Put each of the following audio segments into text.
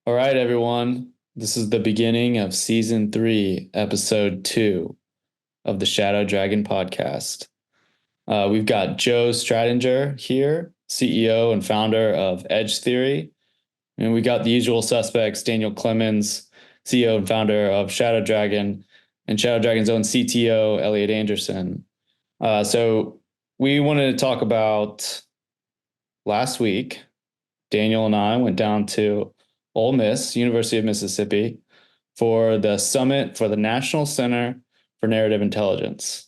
All right, everyone. This is the beginning of season 3, episode 2 of the Shadow Dragon podcast. We've got Joe Stradinger here, CEO and founder of EdgeTheory. And we got the usual suspects, Daniel Clemens, CEO and founder of Shadow Dragon, and Shadow Dragon's own CTO, Elliott Anderson. So we wanted to talk about last week. Daniel and I went down to Ole Miss, University of Mississippi, for the summit for the National Center for Narrative Intelligence.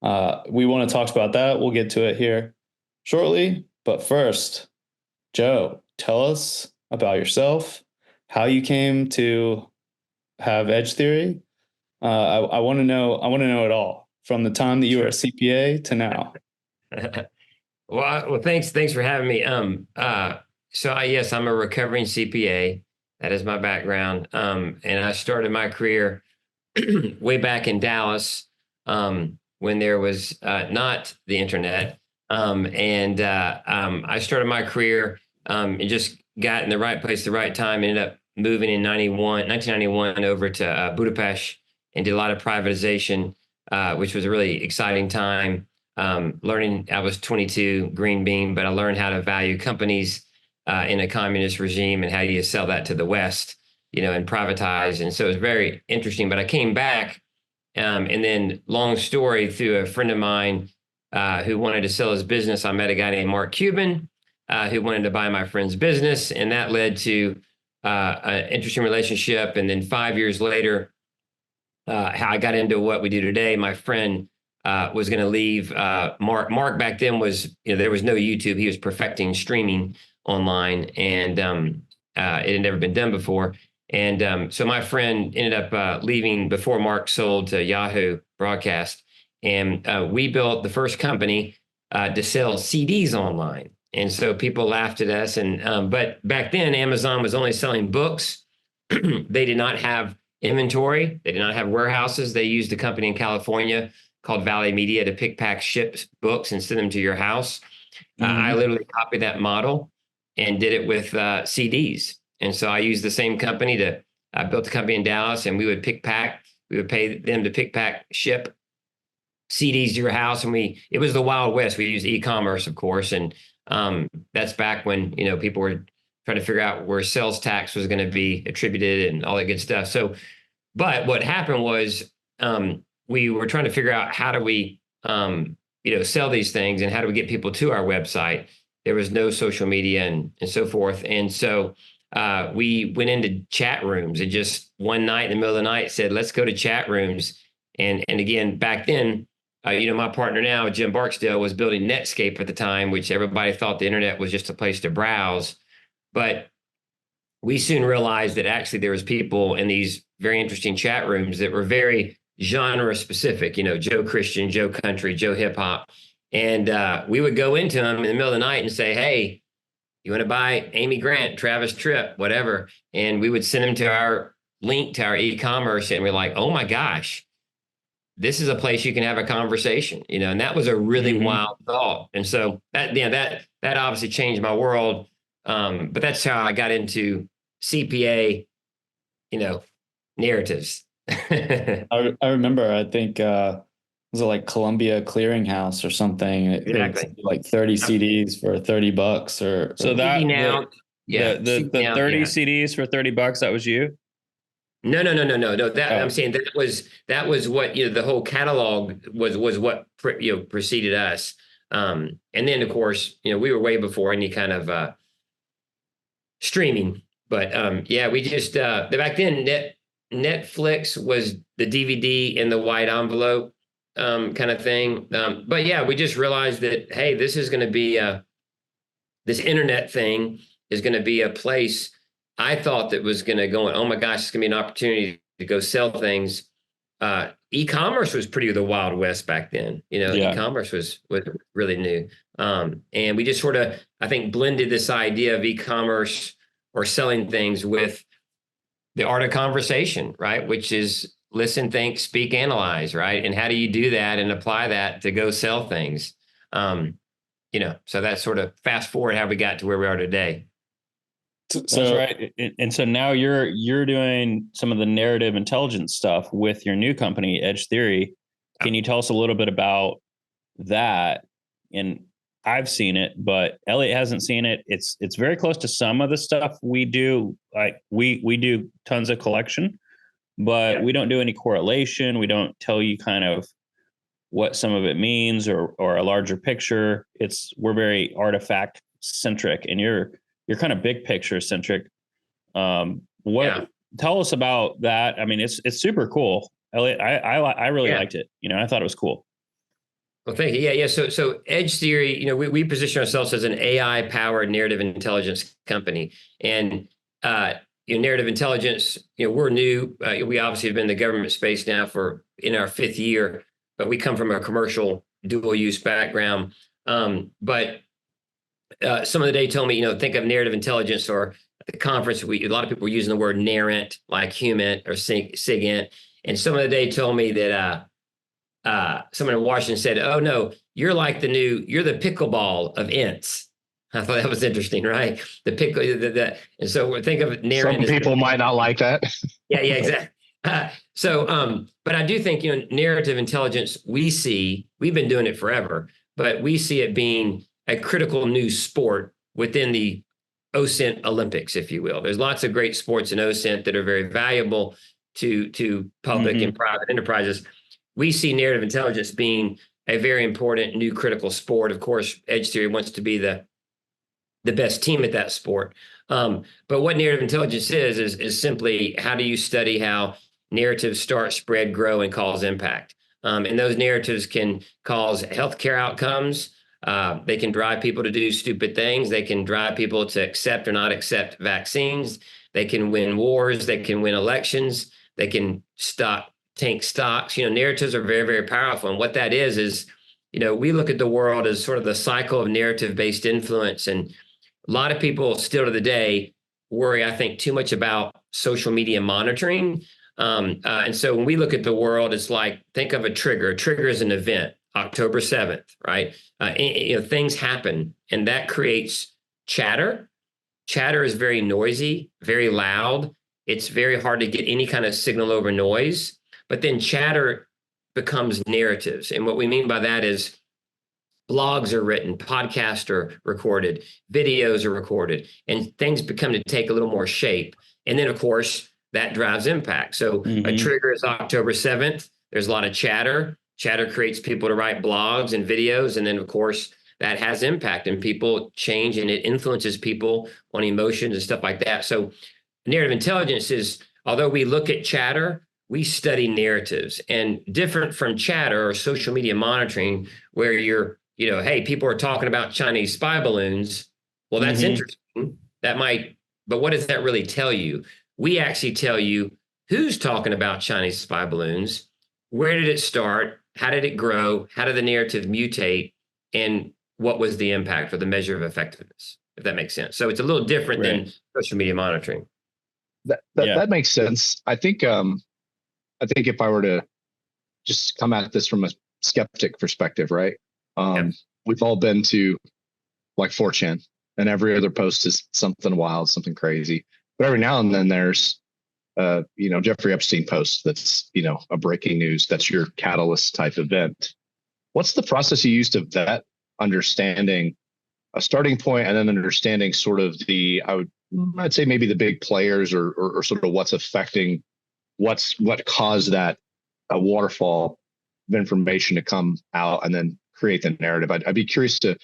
We want to talk about that. We'll get to it here shortly. But first, Joe, tell us about yourself, how you came to have EdgeTheory. I want to know. I want to know it all from the time that you were a CPA to now. Well, thanks for having me. Yes, I'm a recovering CPA. That is my background. And I started my career way back in Dallas, when there was not the internet. I started my career and just got in the right place at the right time. Ended up moving in 1991 over to Budapest and did a lot of privatization, which was a really exciting time. Learning, I was 22, green bean, but I learned how to value companies in a communist regime and how do you sell that to the West, and privatize. And so it was very interesting. But I came back, and then, long story, through a friend of mine who wanted to sell his business, I met a guy named Mark Cuban who wanted to buy my friend's business, and that led to an interesting relationship. And then 5 years later, how I got into what we do today, my friend was going to leave. Mark back then was, there was no YouTube. He was perfecting streaming online, and it had never been done before. And so my friend ended up leaving before Mark sold to Yahoo Broadcast. And we built the first company to sell CDs online. And so people laughed at us. But back then, Amazon was only selling books. They did not have inventory. They did not have warehouses. They used a company in California called Valley Media to pick, pack, ship books and send them to your house. I literally copied that model and did it with CDs. And so I used the same company I built a company in Dallas, and we would pick, pack. We would pay them to pick, pack, ship CDs to your house. And it was the Wild West. We used e-commerce, of course. And that's back when, people were trying to figure out where sales tax was going to be attributed and all that good stuff. So, but what happened was, we were trying to figure out how do we, sell these things, and how do we get people to our website. There was no social media and so forth. And so we went into chat rooms, and just one night in the middle of the night said, let's go to chat rooms. And again, back then, my partner now, Jim Barksdale, was building Netscape at the time, which everybody thought the internet was just a place to browse. But we soon realized that actually there was people in these very interesting chat rooms that were very genre specific, Joe Christian, Joe Country, Joe Hip Hop. And we would go into them in the middle of the night and say, hey, you want to buy Amy Grant, Travis Tritt, whatever. And we would send them to our link to our e-commerce, and we're like, oh my gosh, this is a place you can have a conversation, and that was a really wild thought. And so that obviously changed my world. But that's how I got into CPA, narratives. I remember, I think, was it like Columbia Clearinghouse or something? Exactly. Like 30 CDs for $30 or So that the 30 CDs for $30, that was you? No. I'm saying that was what, the whole catalog was what preceded us. And then, of course, we were way before any kind of streaming. But we just back then Netflix was the DVD in the white envelope kind of thing. But yeah, we just realized that, hey, this is going to be this internet thing is going to be a place. I thought that was going to go, oh my gosh, it's going to be an opportunity to go sell things. E-commerce was pretty the Wild West back then. E-commerce was really new. And we just sort of, I think, blended this idea of e-commerce or selling things with the art of conversation, right? Which is listen, think, speak, analyze, right? And how do you do that and apply that to go sell things? So that's sort of fast forward how we got to where we are today. That's right. And so now you're doing some of the narrative intelligence stuff with your new company, EdgeTheory. Can you tell us a little bit about that? And I've seen it, but Elliott hasn't seen it. It's very close to some of the stuff we do. Like we do tons of collection, but we don't do any correlation. We don't tell you kind of what some of it means or a larger picture. We're very artifact centric, and you're kind of big picture centric. Tell us about that. I mean, it's super cool. Elliott, I really liked it. I thought it was cool. Well, thank you. Yeah. So EdgeTheory, we position ourselves as an AI powered narrative intelligence company, and narrative intelligence, we're new. We obviously have been in the government space now in our 5th year, but we come from a commercial dual use background. But someone today told me, think of narrative intelligence, or at the conference, a lot of people were using the word narrant, like human or SIGINT. And someone today told me that someone in Washington said, "Oh no, you're the pickleball of ints." I thought that was interesting, right? The pickle, and so think of narrant. Some people might not like that. Yeah, exactly. But I do think, narrative intelligence, we've been doing it forever, but we see it being a critical new sport within the OSINT Olympics, if you will. There's lots of great sports in OSINT that are very valuable to public and private enterprises. We see narrative intelligence being a very important new critical sport. Of course, EdgeTheory wants to be the best team at that sport. But what narrative intelligence is simply, how do you study how narratives start, spread, grow, and cause impact? And those narratives can cause healthcare outcomes. They can drive people to do stupid things. They can drive people to accept or not accept vaccines. They can win wars. They can win elections. They can tank stocks. Narratives are very, very powerful. And what that is, we look at the world as sort of the cycle of narrative-based influence. And a lot of people still to the day worry, I think, too much about social media monitoring. And so when we look at the world, it's like, think of a trigger. A trigger is an event, October 7th, right? Things happen, and that creates chatter. Chatter is very noisy, very loud. It's very hard to get any kind of signal over noise. But then chatter becomes narratives. And what we mean by that is blogs are written, podcasts are recorded, videos are recorded, and things become to take a little more shape. And then, of course, that drives impact. So a trigger is October 7th. There's a lot of chatter. Chatter creates people to write blogs and videos. And then, of course, that has impact, and people change, and it influences people on emotions and stuff like that. So narrative intelligence is, although we look at chatter, we study narratives. And different from chatter or social media monitoring, where hey, people are talking about Chinese spy balloons. Well, that's interesting. But what does that really tell you? We actually tell you who's talking about Chinese spy balloons, where did it start, how did it grow, how did the narrative mutate, and what was the impact or the measure of effectiveness, if that makes sense. So it's a little different than social media monitoring. That makes sense. I think if I were to just come at this from a skeptic perspective, right? We've all been to like 4chan, and every other post is something wild, something crazy. But every now and then there's, Jeffrey Epstein post that's, a breaking news. That's your catalyst type event. What's the process you use to vet understanding a starting point, and then understanding sort of I'd say maybe the big players or sort of what's affecting what caused that a waterfall of information to come out and then create the narrative? I'd be curious to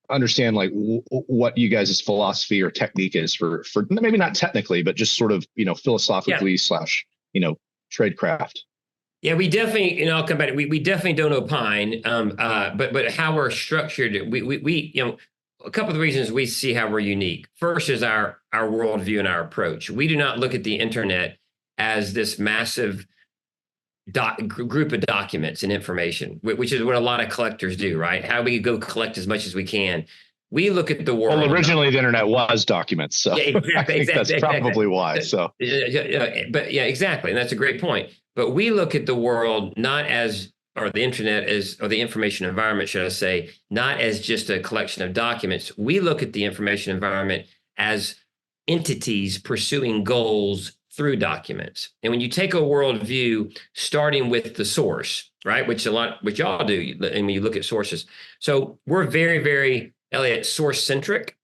understand like what you guys' philosophy or technique is for maybe not technically, but just sort of, philosophically / tradecraft. Yeah, we definitely, I'll come back. We definitely don't opine, but how we're structured, we a couple of the reasons we see how we're unique. First is our worldview and our approach. We do not look at the internet as this massive group of documents and information, which is what a lot of collectors do, right? How we go collect as much as we can. We look at the world. Well, originally the internet was documents, so I think that's probably why. So, but yeah, exactly, and that's a great point. But we look at the world not as, or the internet as, or the information environment, should I say, not as just a collection of documents. We look at the information environment as entities pursuing goals through documents. And when you take a worldview, starting with the source, right, which y'all do, and when you look at sources. So we're very, very, Elliott, source centric.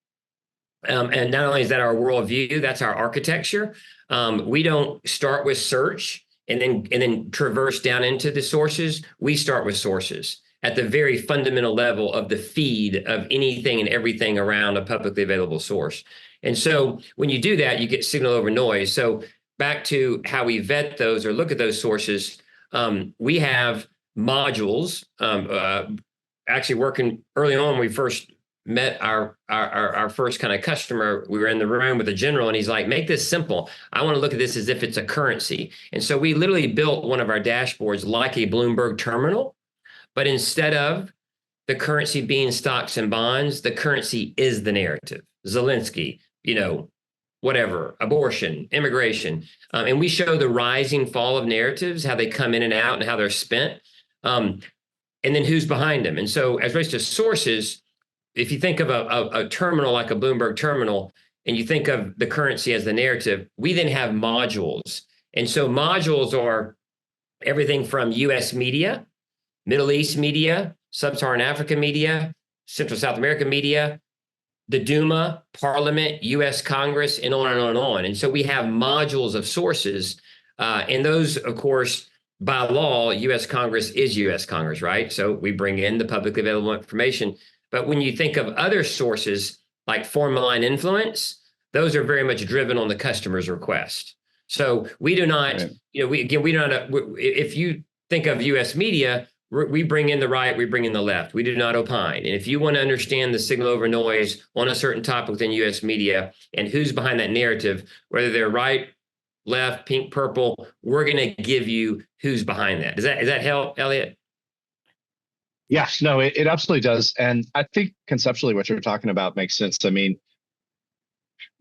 And not only is that our worldview, that's our architecture. We don't start with search and then traverse down into the sources. We start with sources at the very fundamental level of the feed of anything and everything around a publicly available source. And so when you do that, you get signal over noise. So back to how we vet those or look at those sources, we have modules. Actually, working early on, when we first met our first kind of customer, we were in the room with a general, and he's like, make this simple. I want to look at this as if it's a currency. And so we literally built one of our dashboards like a Bloomberg terminal, but instead of the currency being stocks and bonds, the currency is the narrative. Zelensky, whatever, abortion, immigration. And we show the rising fall of narratives, how they come in and out and how they're spent, and then who's behind them. And so as relates to sources, if you think of a terminal like a Bloomberg terminal, and you think of the currency as the narrative, we then have modules. And so modules are everything from US media, Middle East media, Sub-Saharan Africa media, Central South America media, the Duma, Parliament, US Congress, and on and on and on. And so we have modules of sources. And those, of course, by law, US Congress is US Congress, right? So we bring in the publicly available information. But when you think of other sources like formal line influence, those are very much driven on the customer's request. So we do not, Right. we do not, if you think of US media, we bring in the right, we bring in the left. We do not opine. And if you want to understand the signal over noise on a certain topic within US media and who's behind that narrative, whether they're right, left, pink, purple, we're going to give you who's behind that. Does that help, Elliott? Yeah, no, it absolutely does. And I think conceptually what you're talking about makes sense. I mean,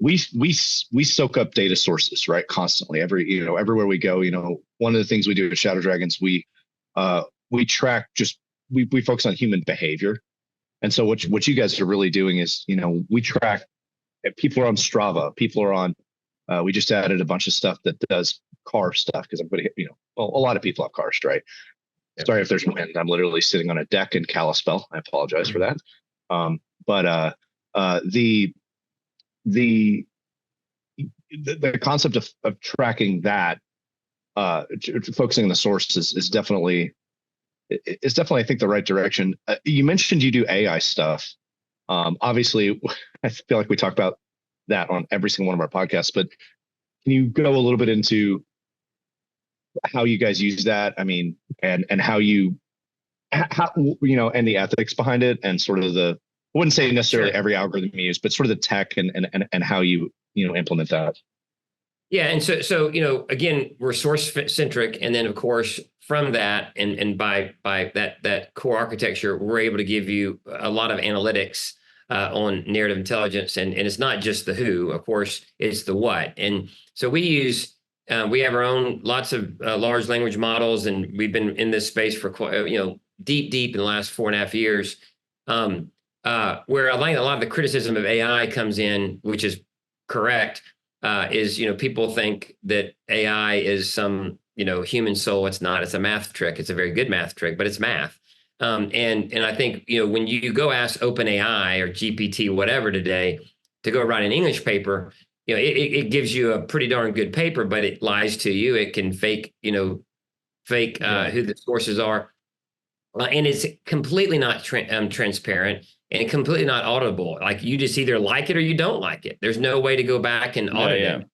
we soak up data sources, right? Constantly, everywhere we go. One of the things we do at Shadow Dragons, we track we focus on human behavior. And so what you guys are really doing is, we track, people are on Strava, people are on, we just added a bunch of stuff that does car stuff because a lot of people have cars, right? Yep. Sorry if there's wind. I'm literally sitting on a deck in Kalispell. I apologize for that. But the concept of tracking that, focusing on the source is definitely, I think, the right direction. You mentioned you do AI stuff. Obviously, I feel like we talk about that on every single one of our podcasts, but can you go a little bit into how you guys use that? I mean, and how and the ethics behind it, and sort of I wouldn't say necessarily every algorithm you use, but sort of the tech and how you implement that. Yeah, and so again, we're source centric, and then of course from that and by that core architecture, we're able to give you a lot of analytics on narrative intelligence, and it's not just the who, of course, it's the what. And so we have our own lots of large language models, and we've been in this space for quite, deep in the last 4.5 years. Where I think a lot of the criticism of AI comes in, which is correct, is people think that AI is some human soul. It's not. It's a math trick. It's a very good math trick, but it's math. And I think when you go ask OpenAI or GPT whatever today to go write an English paper, it gives you a pretty darn good paper, but it lies to you. It can fake who the sources are, and it's completely not transparent and completely not auditable. Like, you just either like it or you don't like it. There's no way to go back and audit it.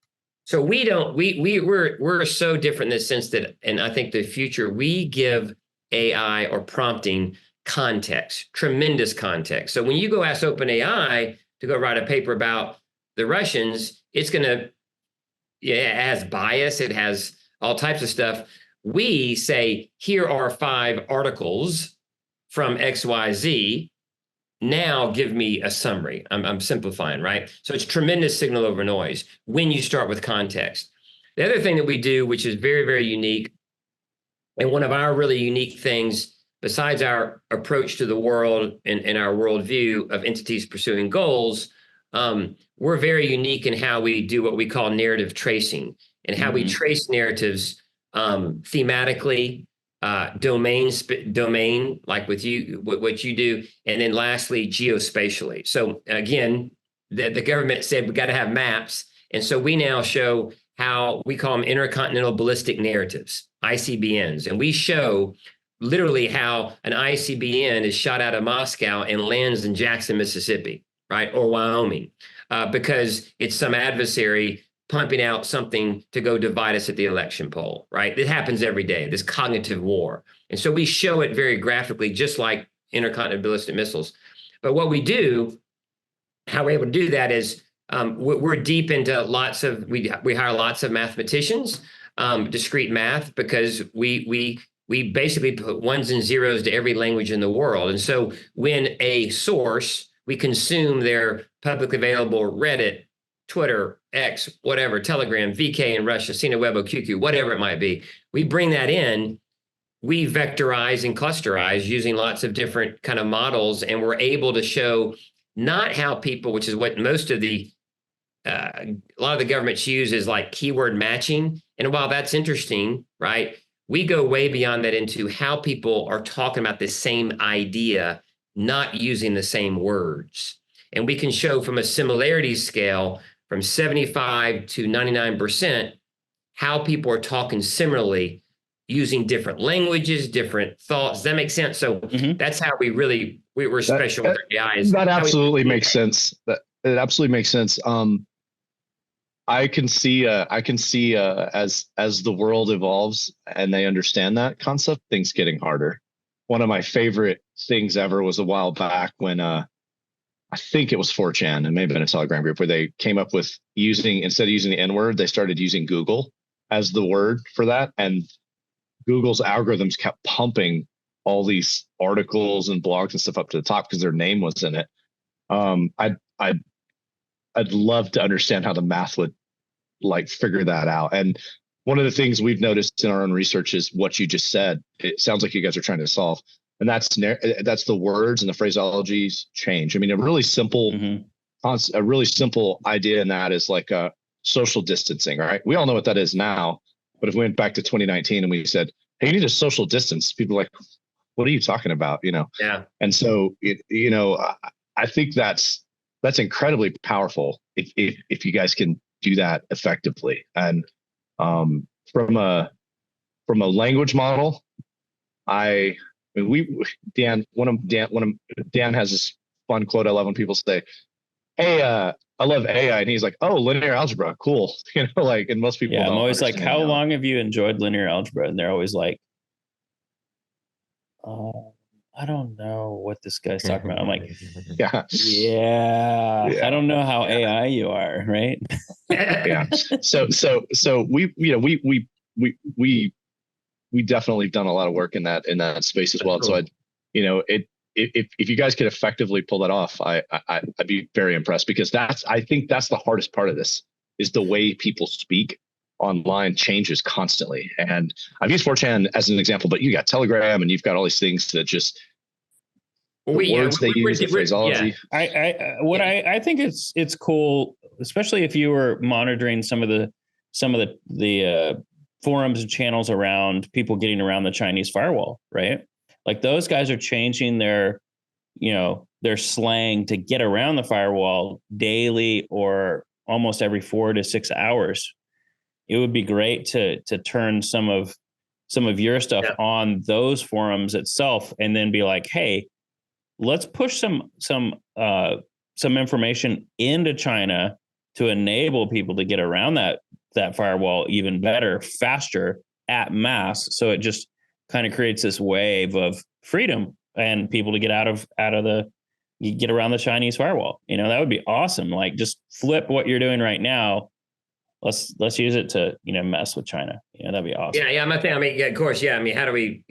So we're so different in the sense that, and I think the future, we give AI or prompting context, tremendous context. So when you go ask OpenAI to go write a paper about the Russians, it's going to, it has bias, it has all types of stuff. We say, here are 5 articles from XYZ. Now give me a summary. I'm simplifying, right? So it's tremendous signal over noise when you start with context. The other thing that we do, which is very, very unique, and one of our really unique things, besides our approach to the world and our worldview of entities pursuing goals, we're very unique in how we do what we call narrative tracing, and how we trace narratives thematically, domain, like with you, what you do, and then lastly, geospatially. So again, the government said we got to have maps, and so we now show how we call them intercontinental ballistic narratives, ICBMs, and we show literally how an ICBM is shot out of Moscow and lands in Jackson, Mississippi, right, or Wyoming, because it's some adversary pumping out something to go divide us at the election poll, right? It happens every day, this cognitive war. And so we show it very graphically, just like intercontinental ballistic missiles. But what we do, how we're able to do that is we're deep into we hire lots of mathematicians, discrete math, because we basically put ones and zeros to every language in the world. And so when a source, we consume their publicly available Reddit, Twitter, X, whatever, Telegram, VK in Russia, Cinewebo, QQ, whatever it might be. We bring that in, we vectorize and clusterize using lots of different kind of models, and we're able to show not how people, which is what most of a lot of the governments use, is like keyword matching. And while that's interesting, right, we go way beyond that into how people are talking about the same idea, not using the same words. And we can show from a similarity scale from 75 to 99% how people are talking similarly using different languages, different thoughts. Does that make sense? So that's how we're special with our AI. That absolutely makes sense. It absolutely makes sense. I can see as the world evolves and they understand that concept, things getting harder. One of my favorite things ever was a while back when I think it was 4chan and maybe in a Telegram group, where they came up with instead of using the N-word, they started using Google as the word for that. And Google's algorithms kept pumping all these articles and blogs and stuff up to the top because their name was in it. I'd love to understand how the math would like figure that out. And one of the things we've noticed in our own research is what you just said. It sounds like you guys are trying to solve, and that's the words and the phraseologies change. I mean, a really simple idea in that is like social distancing, right? We all know what that is now, but if we went back to 2019 and we said, "Hey, you need a social distance," people are like, "What are you talking about?" Yeah. And so I think that's incredibly powerful if you guys can do that effectively. And from a language model, Dan has this fun quote I love when people say, "Hey, I love AI," and he's like, "Oh, linear algebra, cool." Like, and most people. Yeah, I'm always like, "How long have you enjoyed linear algebra?" And they're always like, I don't know what this guy's talking about. I'm like, yeah, I don't know how AI you are, right? Yeah. So we definitely done a lot of work in that space as well. Cool. So if you guys could effectively pull that off, I'd be very impressed, because I think that's the hardest part of this, is the way people speak online changes constantly. And I've used 4chan as an example, but you got Telegram and you've got all these things that just words they use, the phraseology. Yeah. I think it's cool, especially if you were monitoring some of the forums and channels around people getting around the Chinese firewall, right? Like, those guys are changing their slang to get around the firewall daily or almost every 4 to 6 hours. It would be great to turn some of your stuff on those forums itself, and then be like, hey, let's push some information into China to enable people to get around that firewall even better, faster, at mass. So it just kind of creates this wave of freedom and people to get get around the Chinese firewall. That would be awesome. Like, just flip what you're doing right now. Let's use it to, mess with China. That'd be awesome. Yeah. I'm not thinking, of course. Yeah. I mean, how do we,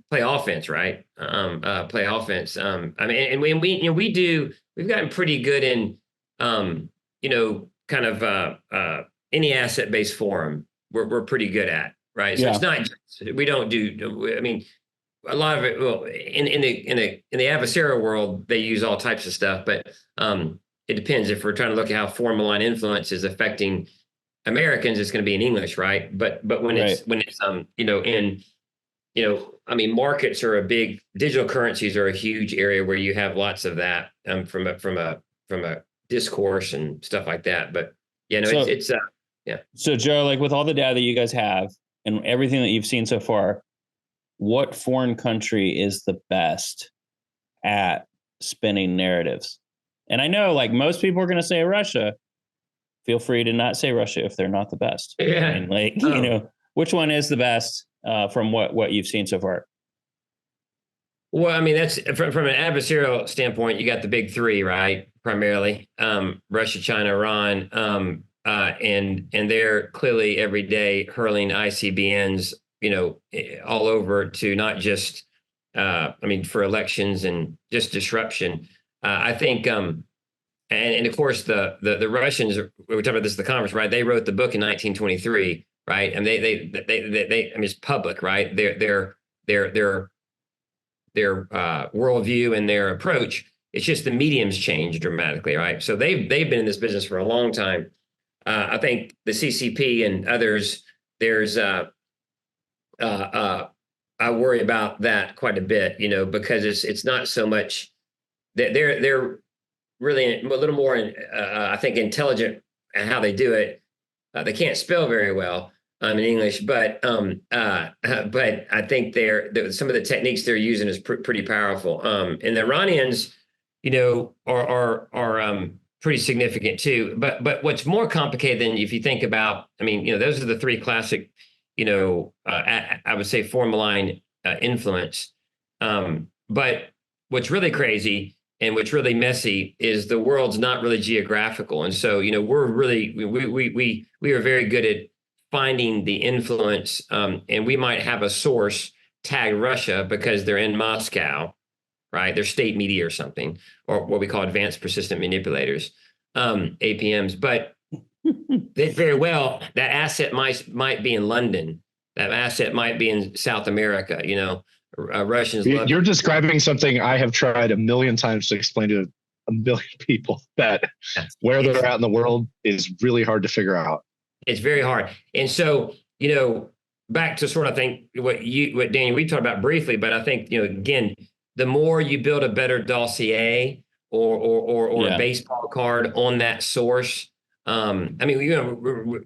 play offense, right? Play offense. And we've gotten pretty good in, kind of any asset-based forum we're pretty good at, right? So it's not, we don't do, I mean, a lot of it, well, in the adversarial world, they use all types of stuff, but it depends. If we're trying to look at how foreign malign influence is affecting Americans, it's going to be in English, right? But when it's I mean, markets are digital currencies are a huge area where you have lots of that from a discourse and stuff like that. But yeah. So Joe, like with all the data that you guys have and everything that you've seen so far, what foreign country is the best at spinning narratives? And I know like most people are going to say Russia. Feel free to not say Russia if they're not the best. Yeah. I mean, which one is the best from what you've seen so far? Well, I mean, that's from an adversarial standpoint, you got the big three, right? Primarily, Russia, China, Iran, and they're clearly every day hurling ICBMs, all over to not just, for elections and just disruption. I think, and of course the Russians, we were talking about this at the conference, right? They wrote the book in 1923, right? And they I mean, it's public, right? Their worldview and their approach. It's just the mediums changed dramatically, right? So they've been in this business for a long time. I think the CCP and others, there's I worry about that quite a bit, because it's not so much that they're really a little more, I think, intelligent in how they do it. They can't spell very well in English, but I think some of the techniques they're using is pretty powerful. And the Iranians, are pretty significant too. But what's more complicated than if you think about, I mean, those are the three classic, I would say foreign malign influence. But what's really crazy and what's really messy is the world's not really geographical. And so, we're really, we are very good at finding the influence. And we might have a source tagged Russia because they're in Moscow, right? They're state media or something, or what we call advanced persistent manipulators, APMs. But they very well, that asset might be in London. That asset might be in South America, Russians. You're describing something I have tried a million times to explain to a million people, that where they're at in the world is really hard to figure out. It's very hard. And so, back to sort of, I think what Daniel, we talked about briefly, but I think, again, the more you build a better dossier or a baseball card on that source. I mean,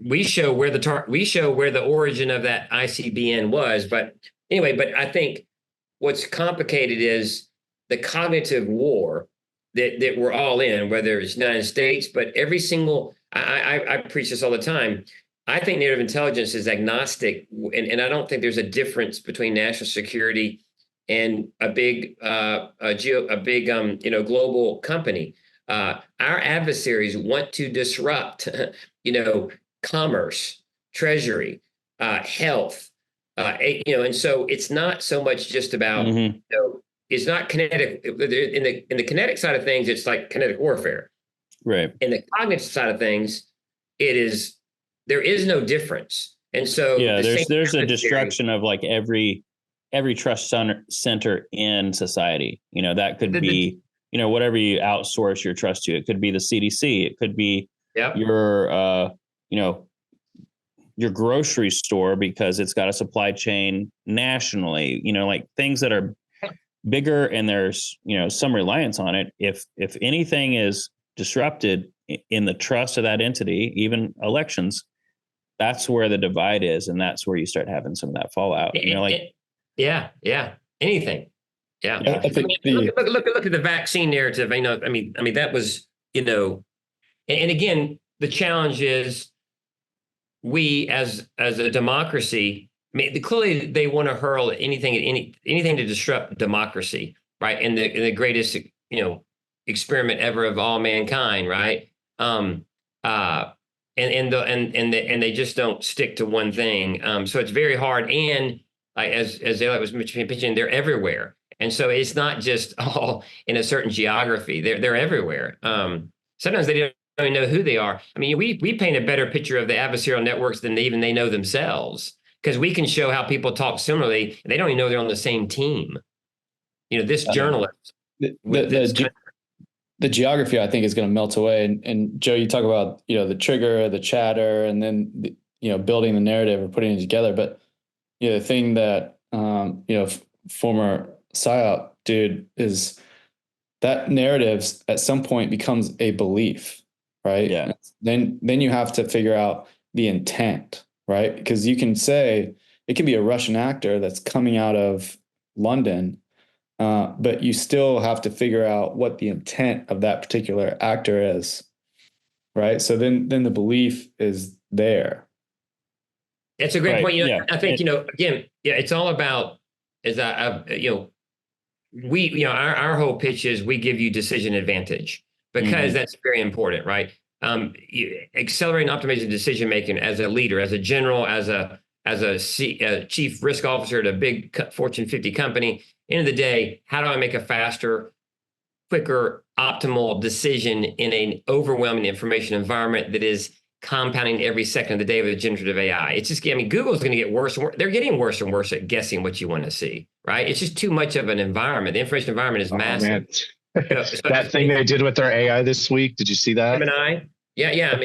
we show where the origin of that ICBM was, but anyway, but I think what's complicated is the cognitive war that we're all in, whether it's United States, but every single, I preach this all the time. I think narrative intelligence is agnostic, and I don't think there's a difference between national security and a big global company. Our adversaries want to disrupt, commerce, treasury, health, and so it's not so much just about, it's not kinetic. In the kinetic side of things, it's like kinetic warfare. Right. In the cognitive side of things, there is no difference. And so there's a destruction of like every trust center in society. That could be, whatever you outsource your trust to. It could be the CDC. It could be your grocery store because it's got a supply chain nationally, like things that are bigger and there's, some reliance on it. If anything is disrupted in the trust of that entity, even elections, that's where the divide is. And that's where you start having some of that fallout, anything. Yeah. I think look at the vaccine narrative. I mean, that was, and again, the challenge is we as a democracy, I mean, clearly they want to hurl anything to disrupt democracy, right? And the greatest, experiment ever of all mankind, right? And they just don't stick to one thing. So it's very hard. And as Elliott was mentioning, they're everywhere. And so it's not just all in a certain geography. They're everywhere. Sometimes they don't even know who they are. I mean, we paint a better picture of the adversarial networks than even they know themselves, because we can show how people talk similarly, and they don't even know they're on the same team. This journalist. the geography, I think, is going to melt away. And Joe, you talk about, the trigger, the chatter, and then, building the narrative or putting it together. But, the thing that, former PsyOp dude is that narrative at some point becomes a belief, right? Yeah. Then you have to figure out the intent, right? Because you can say it can be a Russian actor that's coming out of London, but you still have to figure out what the intent of that particular actor is, right? So then the belief is there. That's a great point. I think, again, it's all about, our whole pitch is we give you decision advantage because that's very important, right? Accelerating, optimizing decision making as a leader, as a general, as a chief risk officer at a big Fortune 50 company. End of the day, how do I make a faster, quicker, optimal decision in an overwhelming information environment that is compounding every second of the day with generative AI? It's just, Google's going to get worse and worse. They're getting worse and worse at guessing what you want to see, right? It's just too much of an environment. The information environment is massive. That thing they did with their AI this week, did you see that? Gemini? Yeah.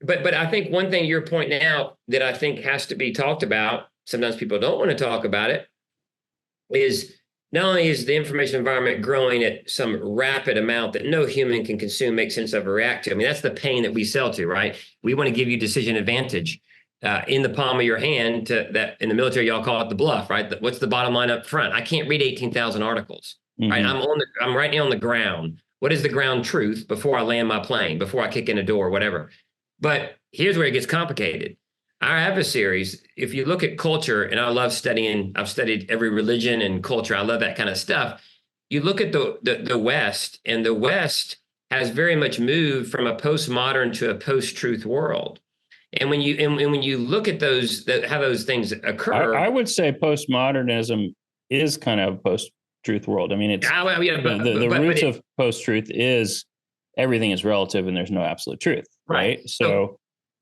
But I think one thing you're pointing out that I think has to be talked about, sometimes people don't want to talk about it, is not only is the information environment growing at some rapid amount that no human can consume, make sense of, or react to. That's the pain that we sell to, right? We want to give you decision advantage in the palm of your hand. That in the military, y'all call it the bluff, right? What's the bottom line up front? I can't read 18,000 articles, right? I'm right now on the ground. What is the ground truth before I land my plane, before I kick in a door, whatever? But here's where it gets complicated. Our adversaries, if you look at culture, and I love studying, I've studied every religion and culture. I love that kind of stuff. You look at the West, and the West has very much moved from a postmodern to a post-truth world. And when you look at how those things occur, I would say postmodernism is kind of a post-truth world. It's the roots of post-truth is everything is relative and there's no absolute truth, right? So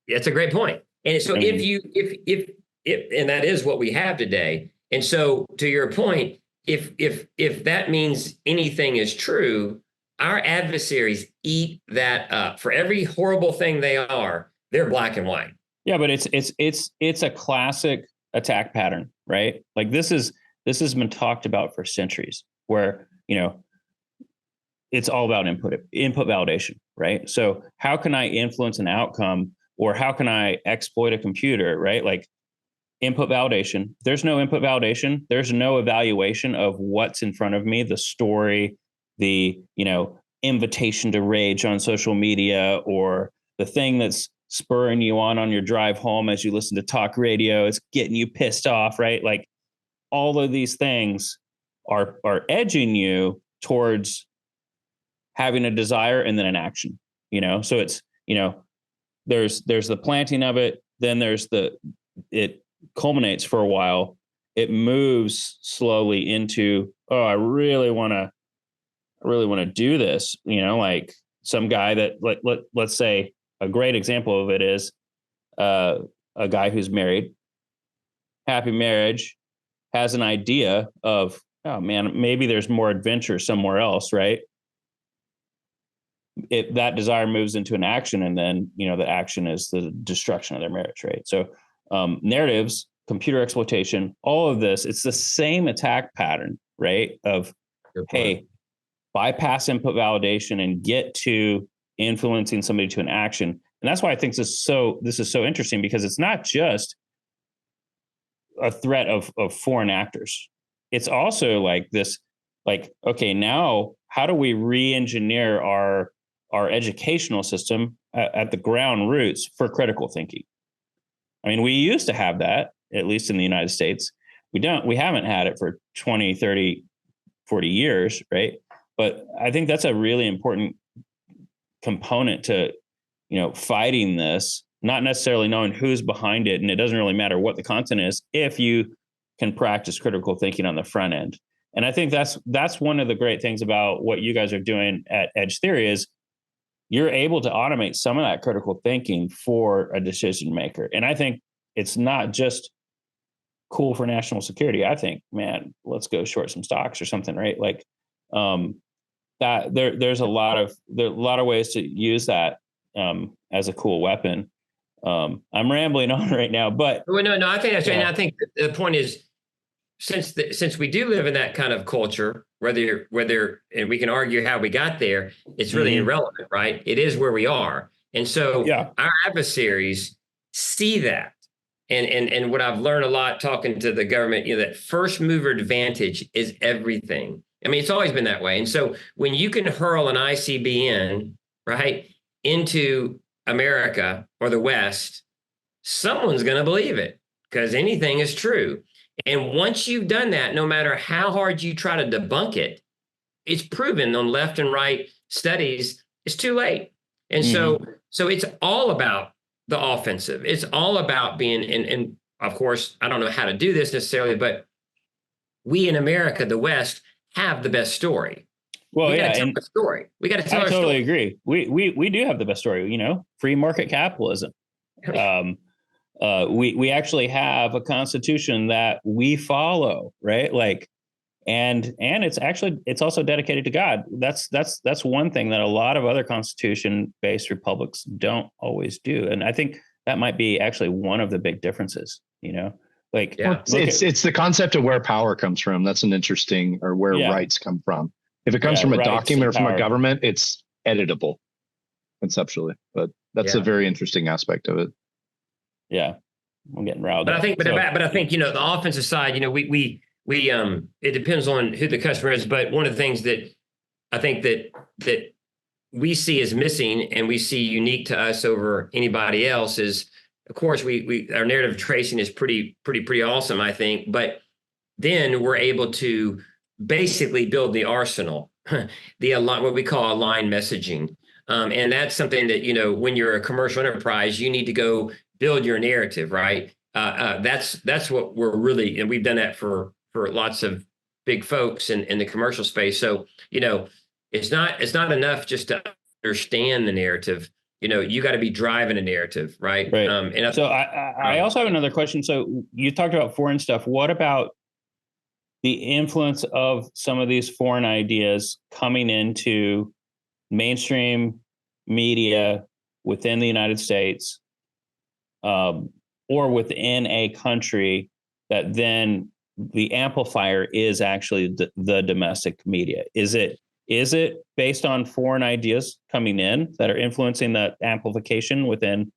that's a great point. And so if and that is what we have today. And so to your point, if that means anything is true, our adversaries eat that up. For every horrible thing they are, they're black and white. Yeah, but it's a classic attack pattern, right? Like this has been talked about for centuries, where it's all about input validation, right? So how can I influence an outcome? Or how can I exploit a computer, right? Like input validation. There's no input validation. There's no evaluation of what's in front of me, the story, the, invitation to rage on social media, or the thing that's spurring you on your drive home as you listen to talk radio. It's getting you pissed off, right? Like all of these things are edging you towards having a desire and then an action, So it's, there's the planting of it, then it culminates for a while. It moves slowly into, oh, I really want to do this. Like some guy that let's say a great example of it is a guy who's married, happy marriage, has an idea of, oh man, maybe there's more adventure somewhere else, right? That desire moves into an action, and then the action is the destruction of their marriage, right? So narratives, computer exploitation, all of this, it's the same attack pattern, right? Of hey, bypass input validation and get to influencing somebody to an action. And that's why I think this is so interesting, because it's not just a threat of foreign actors. It's also like this, like, okay, now how do we re-engineer our educational system at the ground roots for critical thinking? We used to have that, at least in the United States. We haven't had it for 20, 30, 40 years, right? But I think that's a really important component to, fighting this, not necessarily knowing who's behind it. And it doesn't really matter what the content is if you can practice critical thinking on the front end. And I think that's one of the great things about what you guys are doing at EdgeTheory is you're able to automate some of that critical thinking for a decision maker. And I think it's not just cool for national security. I think, man, let's go short some stocks or something, right? Like, that there's a lot of ways to use that as a cool weapon. I'm rambling on right now, but no, I think that's right. And I think the point is, since we do live in that kind of culture, whether and we can argue how we got there, it's really irrelevant, right? It is where we are. And so our adversaries see that. And what I've learned a lot talking to the government, that first mover advantage is everything. I mean, it's always been that way. And so when you can hurl an ICBM, right, into America or the West, someone's going to believe it because anything is true. And once you've done that, no matter how hard you try to debunk it, it's proven on left and right studies, it's too late. And so it's all about the offensive. It's all about being, and of course, I don't know how to do this necessarily, but we in America, the West, have the best story. Well, we got to tell the story. We got to tell our story. I totally agree. We do have the best story, free market capitalism. We actually have a constitution that we follow, right? Like, and it's also dedicated to God. That's one thing that a lot of other constitution-based republics don't always do. And I think that might be actually one of the big differences, it's the concept of where power comes from. That's an interesting, or where rights come from. If it comes from a document or from a government, it's editable concepply, but that's a very interesting aspect of it. Yeah, I'm getting riled up. But I think the offensive side, we it depends on who the customer is. But one of the things that I think that we see as missing and we see unique to us over anybody else is, of course, our narrative tracing is pretty awesome, I think. But then we're able to basically build the arsenal, what we call aligned messaging. And that's something that, when you're a commercial enterprise, you need to go build your narrative, right? That's what we're really, and we've done that for lots of big folks in the commercial space. So, it's not enough just to understand the narrative. You got to be driving a narrative, right? Right. So I also have another question. So you talked about foreign stuff. What about the influence of some of these foreign ideas coming into mainstream media within the United States, or within a country, that then the amplifier is actually the domestic media? Is it based on foreign ideas coming in that are influencing that amplification within,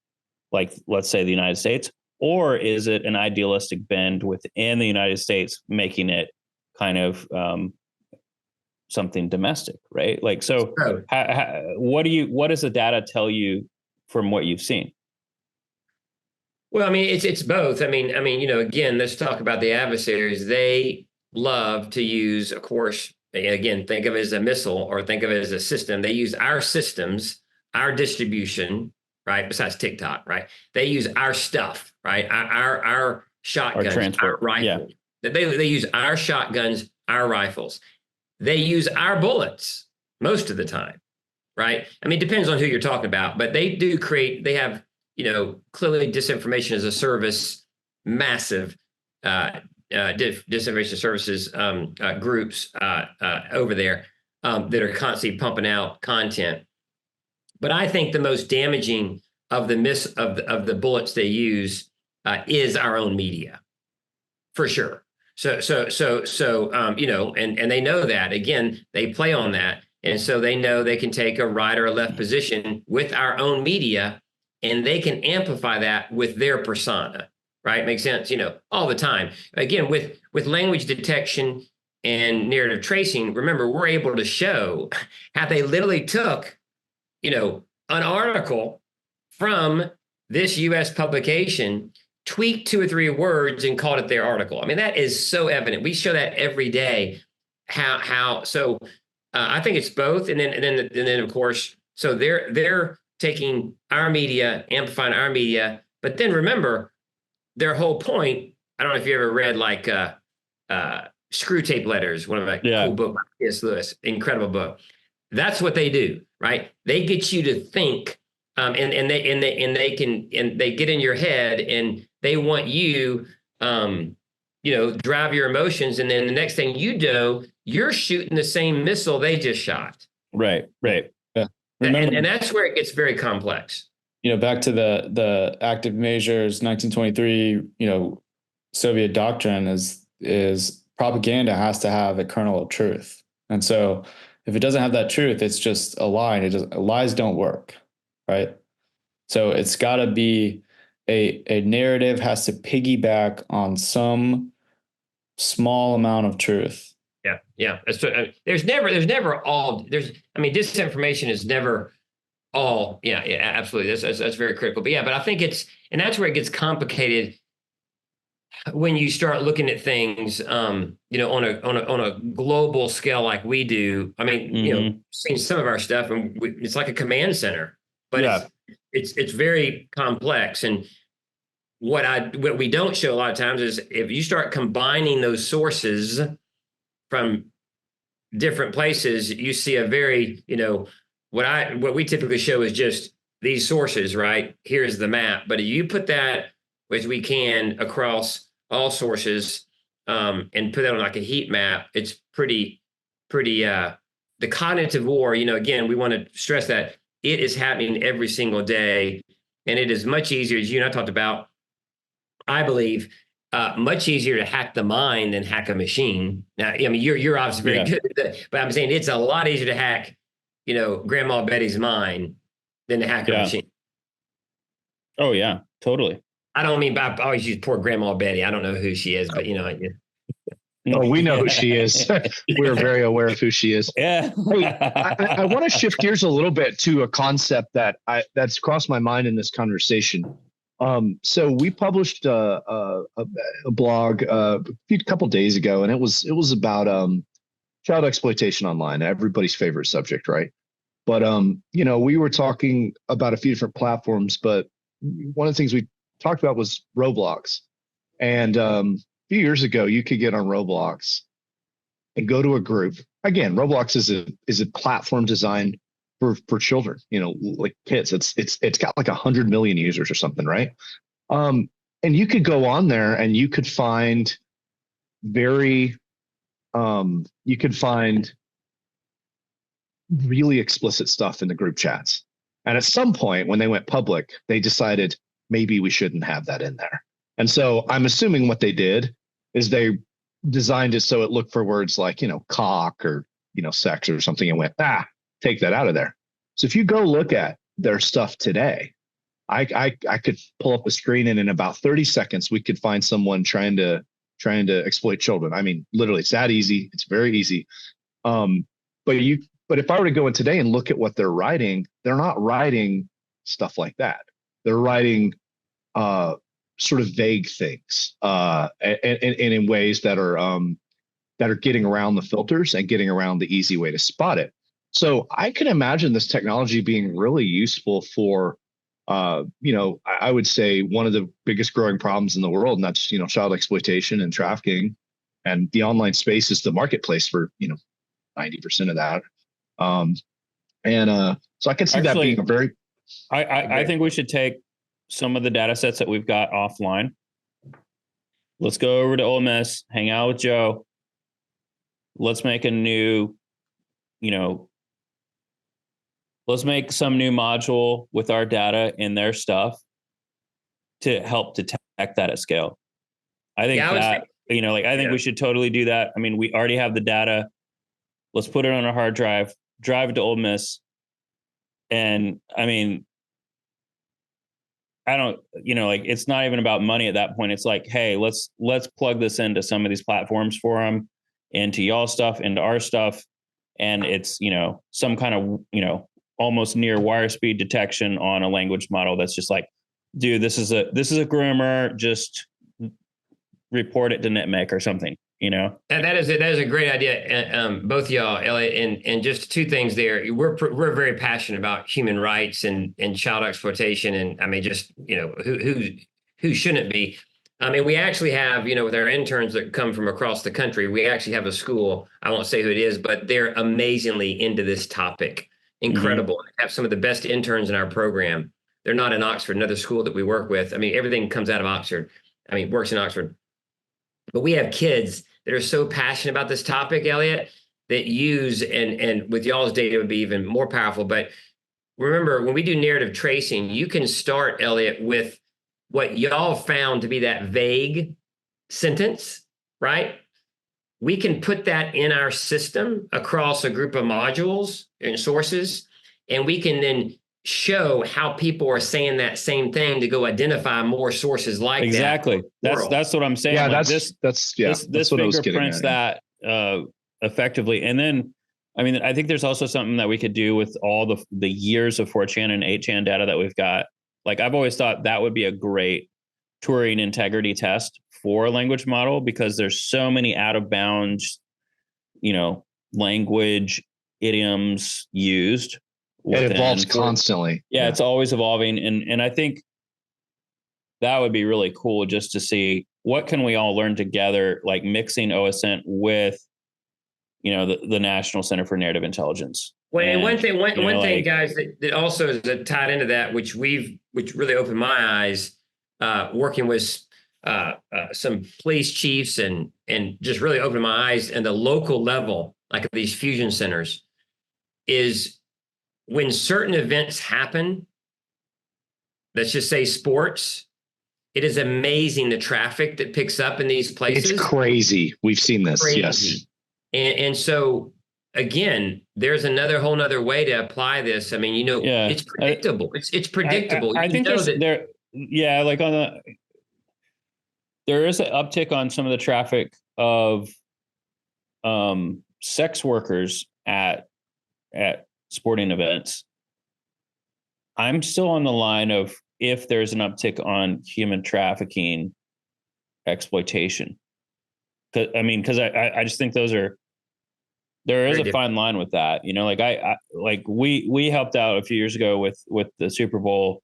like, let's say, the United States? Or is it an idealistic bend within the United States, making it kind of something domestic, right? Like, so what does the data tell you from what you've seen? Well, I mean, it's both. I mean, again, let's talk about the adversaries. They love to use, of course, again, think of it as a missile or think of it as a system. They use our systems, our distribution, right? Besides TikTok, right? They use our stuff, right? Our shotguns, our rifles. Yeah. They use our shotguns, our rifles. They use our bullets most of the time, right? I mean, it depends on who you're talking about, but they have, clearly disinformation as a service, massive disinformation services groups over there that are constantly pumping out content. But I think the most damaging of the bullets they use is our own media, for sure. So and they know that. Again, they play on that, and so they know they can take a right or a left position with our own media, and they can amplify that with their persona. Right? Makes sense, all the time. Again, with language detection and narrative tracing, remember, we're able to show how they literally took, an article from this U.S. publication, tweaked 2 or 3 words and called it their article. I mean, that is so evident. We show that every day. So I think it's both, and then of course, so they're taking our media, amplifying our media, but then remember, their whole point, I don't know if you ever read like Screw Tape Letters, one of my cool books by C.S. Lewis, incredible book. That's what they do, right? They get you to think, and they get in your head, and they want you, drive your emotions, and then the next thing you do, you're shooting the same missile they just shot, Right. Yeah. Remember, and that's where it gets very complex. back to the active measures, 1923, Soviet doctrine is propaganda has to have a kernel of truth. And so if it doesn't have that truth, it's just a lie. And lies don't work, right? So it's got to be a narrative has to piggyback on some small amount of truth. Yeah. There's never all. Disinformation is never all. Yeah, absolutely. That's very critical. But I think and that's where it gets complicated when you start looking at things, on a global scale like we do. Seeing some of our stuff, and it's like a command center, but it's very complex. And what we don't show a lot of times is if you start combining those sources from different places, you see a very, what we typically show is just these sources, right? Here's the map. But if you put that, which we can, across all sources, and put that on like a heat map, it's pretty, the cognitive war, again, we want to stress that it is happening every single day. And it is much easier, as you and I talked about, I believe, much easier to hack the mind than hack a machine. Now, you're obviously very good at that, but I'm saying it's a lot easier to hack, Grandma Betty's mind than to hack a machine. Oh yeah, totally. I don't mean, I always use poor Grandma Betty. I don't know who she is, but Oh, we know who she is. We're very aware of who she is. Yeah. Hey, I want to shift gears a little bit to a concept that's crossed my mind in this conversation. So we published a blog a couple days ago, and it was about child exploitation online, everybody's favorite subject, right? But we were talking about a few different platforms, but one of the things we talked about was Roblox. And a few years ago, you could get on Roblox and go to a group. Again, Roblox is a platform designed for children, like kids. It's got like 100 million users or something, right? And you could go on there and you could find really explicit stuff in the group chats. And at some point when they went public, they decided maybe we shouldn't have that in there. And so I'm assuming what they did is they designed it so it looked for words like, cock or, sex or something, and went, take that out of there. So if you go look at their stuff today, I could pull up a screen, and in about 30 seconds, we could find someone trying to exploit children. I mean, literally, it's that easy. It's very easy. But if I were to go in today and look at what they're writing, they're not writing stuff like that. They're writing sort of vague things, and in ways that are getting around the filters and getting around the easy way to spot it. So I can imagine this technology being really useful for, I would say one of the biggest growing problems in the world, and that's, child exploitation and trafficking, and the online space is the marketplace for, 90% of that. So I can see that being a very. I think we should take some of the data sets that we've got offline. Let's go over to Ole Miss, hang out with Joe. Let's make a new, let's make some new module with our data in their stuff to help detect that at scale. I think I think we should totally do that. I mean, we already have the data. Let's put it on a hard drive, drive it to Ole Miss. And I mean, I don't, it's not even about money at that point. It's like, hey, let's plug this into some of these platforms for them, into y'all stuff, into our stuff. And it's, some kind of, almost near wire speed detection on a language model that's just like, dude, this is a groomer, just report it to NetMake or something, And that is a great idea. Both of y'all, Elliott, and just two things there. We're very passionate about human rights and child exploitation. And I mean, just, who shouldn't be? I mean, we actually have, with our interns that come from across the country, we actually have a school. I won't say who it is, but they're amazingly into this topic. Incredible. Mm-hmm. Have some of the best interns in our program. They're not in Oxford, another school that we work with. I mean, everything comes out of Oxford. I mean, works in Oxford. But we have kids that are so passionate about this topic, Elliott. that use, and with y'all's data it would be even more powerful. But remember, when we do narrative tracing, you can start, Elliott, with what y'all found to be that vague sentence, right? We can put that in our system across a group of modules and sources, and we can then show how people are saying that same thing to go identify more sources like exactly. that. That's what I'm saying. Yeah, like that's this what I was getting fingerprints at. that effectively. And then, I mean, I think there's also something that we could do with all the years of 4chan and 8chan data that we've got. Like, I've always thought that would be a great Turing integrity test for a language model, because there's so many out of bounds, language idioms used. It evolves constantly. Yeah, it's always evolving. And I think that would be really cool, just to see what can we all learn together, like mixing OSINT with, the National Center for Narrative Intelligence. Well, and one thing, guys, that also is tied into that, which really opened my eyes, working with some police chiefs and just really opened my eyes in the local level, like at these fusion centers, is when certain events happen, let's just say sports, it is amazing the traffic that picks up in these places. It's crazy. We've seen this. Crazy. Yes. And so again, there's whole nother way to apply this. I mean, it's predictable. It's predictable. I think there is an uptick on some of the traffic of sex workers at sporting events. I'm still on the line of if there's an uptick on human trafficking exploitation. Because I just think there is a fine line with that. We helped out a few years ago with the Super Bowl,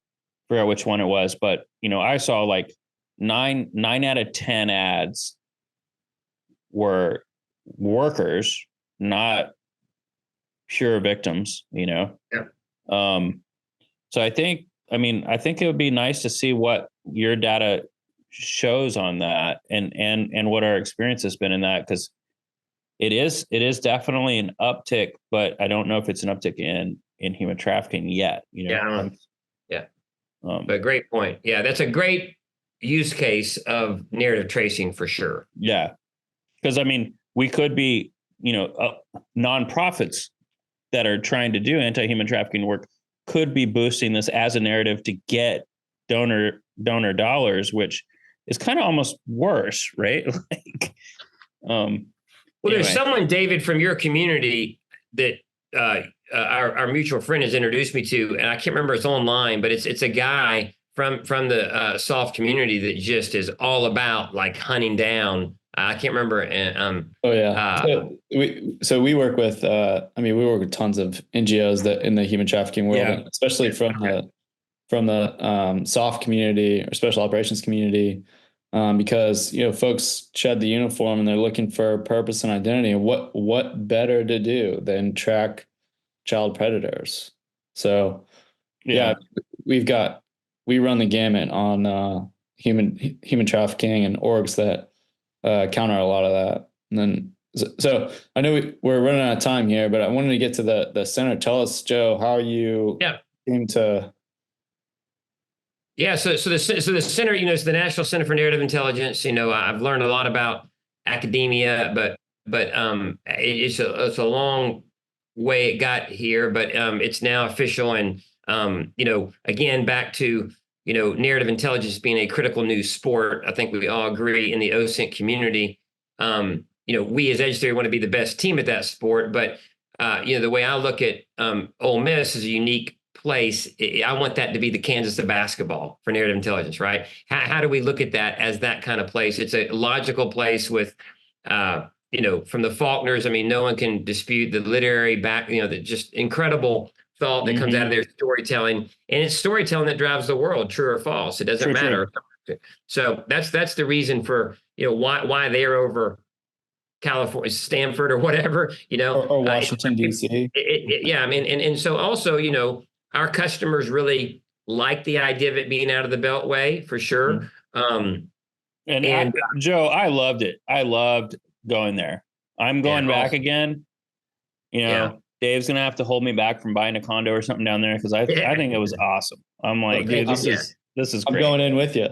I forgot which one it was, but I saw like 9 out of 10 ads were workers, not pure victims, Yeah. So I think it would be nice to see what your data shows on that and what our experience has been in that, because it is definitely an uptick, but I don't know if it's an uptick in human trafficking yet. But great point. Yeah, that's a great use case of narrative tracing for sure. Yeah, because we could be nonprofits that are trying to do anti-human trafficking work could be boosting this as a narrative to get donor dollars, which is kind of almost worse, right? Well, there's someone, David, from your community that our mutual friend has introduced me to, and I can't remember, it's online, but it's a guy from the soft community that just is all about like hunting down. I can't remember. We work with we work with tons of NGOs that in the human trafficking world, especially from the soft community or special operations community. Because folks shed the uniform and they're looking for purpose and identity, and what better to do than track child predators? So we run the gamut on human trafficking and orgs that counter a lot of that. And then so I know we're running out of time here, but I wanted to get to the center. Tell us, Joe, how you came to. Yeah, so the center, is the National Center for Narrative Intelligence. I've learned a lot about academia, but it's a long way it got here, but it's now official. And again, back to narrative intelligence being a critical new sport. I think we all agree in the OSINT community. We as EdgeTheory want to be the best team at that sport, but the way I look at Ole Miss is a unique place. I want that to be the Kansas of basketball for narrative intelligence, right? How do we look at that as that kind of place? It's a logical place with, from the Faulkners. No one can dispute the literary the just incredible thought that comes out of their storytelling, and it's storytelling that drives the world, true or false. It doesn't matter. So that's the reason for, why they're over California, Stanford or whatever, or Washington, D.C. And so also, our customers really like the idea of it being out of the Beltway for sure. Joe, I loved it. I loved going there. I'm going back again. Dave's going to have to hold me back from buying a condo or something down there, because I think it was awesome. I'm like, dude, this is great. I'm going in with you.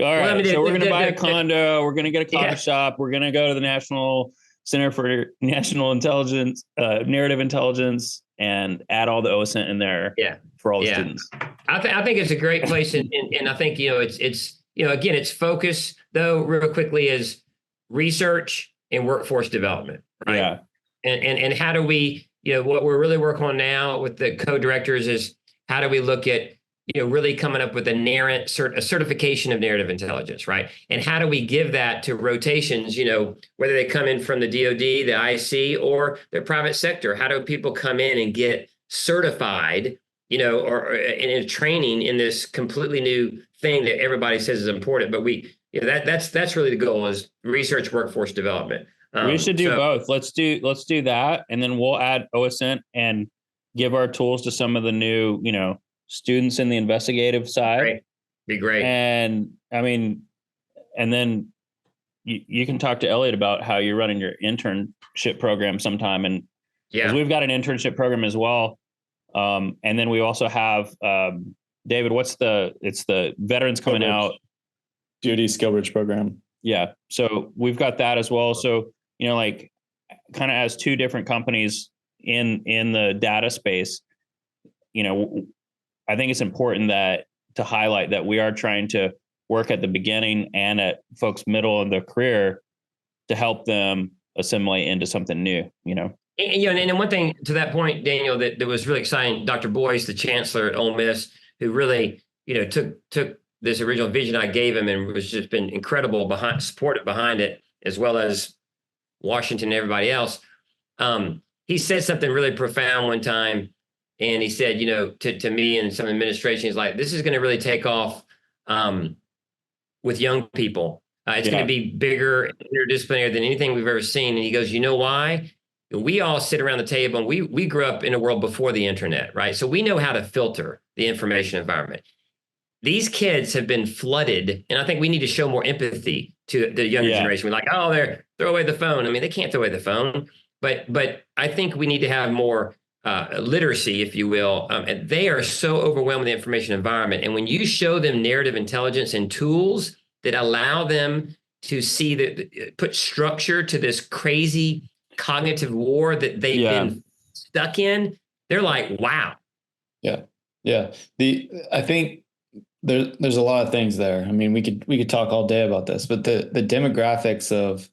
All right. So we're going to buy a condo. We're going to get a coffee shop. We're going to go to the National Center for National Intelligence, Narrative Intelligence, and add all the OSINT in there for all the students. I think it's a great place. And I think, it's again, its focus, though, real quickly, is research and workforce development, right? Yeah. And how do we, what we're really working on now with the co-directors is how do we look at, really coming up with a certification of narrative intelligence, right? And how do we give that to rotations, whether they come in from the DoD, the IC, or the private sector? How do people come in and get certified, or in a training in this completely new thing that everybody says is important? But that's really the goal, is research, workforce development. We should do both. Let's do that, and then we'll add OSINT and give our tools to some of the new, students in the investigative side. Be great. And I mean, and then you can talk to Elliott about how you're running your internship program sometime. And we've got an internship program as well. And then we also have, David, it's the veterans coming out. DoD Skillbridge program. Yeah. So we've got that as well. So, like kind of as two different companies in the data space, I think it's important to highlight that we are trying to work at the beginning and at folks' middle of their career to help them assimilate into something new, And one thing to that point, Daniel, that was really exciting, Dr. Boyce, the chancellor at Ole Miss, who really, took this original vision I gave him and was just been incredible supportive behind it, as well as Washington and everybody else. He said something really profound one time. And he said, to me and some administration, he's like, this is going to really take off with young people. It's going to be bigger, interdisciplinary than anything we've ever seen. And he goes, you know why? We all sit around the table, and we grew up in a world before the internet, right? So we know how to filter the information environment. These kids have been flooded, and I think we need to show more empathy to the younger generation. We're like, throw away the phone. I mean, they can't throw away the phone, but I think we need to have more literacy, if you will. And they are so overwhelmed with the information environment. And when you show them narrative intelligence and tools that allow them to put structure to this crazy cognitive war that they've been stuck in, they're like, wow. Yeah. I think there's a lot of things there. I mean, we could talk all day about this, but the demographics of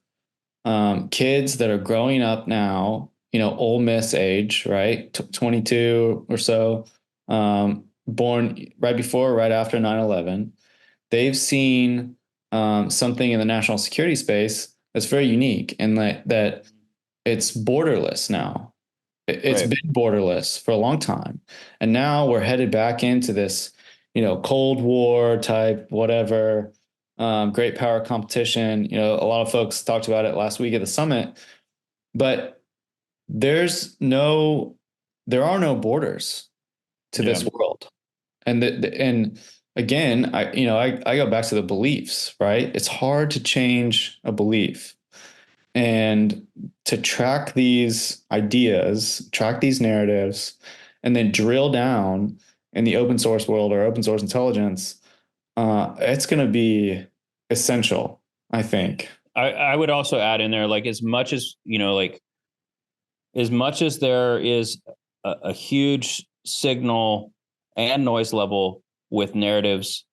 kids that are growing up now, Ole Miss age, right? 22 or so, born right after 9/11. They've seen something in the national security space that's very unique, and that it's borderless now. It's been borderless for a long time. And now we're headed back into this, Cold War type, whatever, great power competition. A lot of folks talked about it last week at the summit, but there are no borders to this world. And and again, I go back to the beliefs, right? It's hard to change a belief, and to track these ideas, track these narratives, and then drill down in the open source world or open source intelligence. It's going to be essential, I think. I would also add in there, like, as much as there is a huge signal and noise level with narratives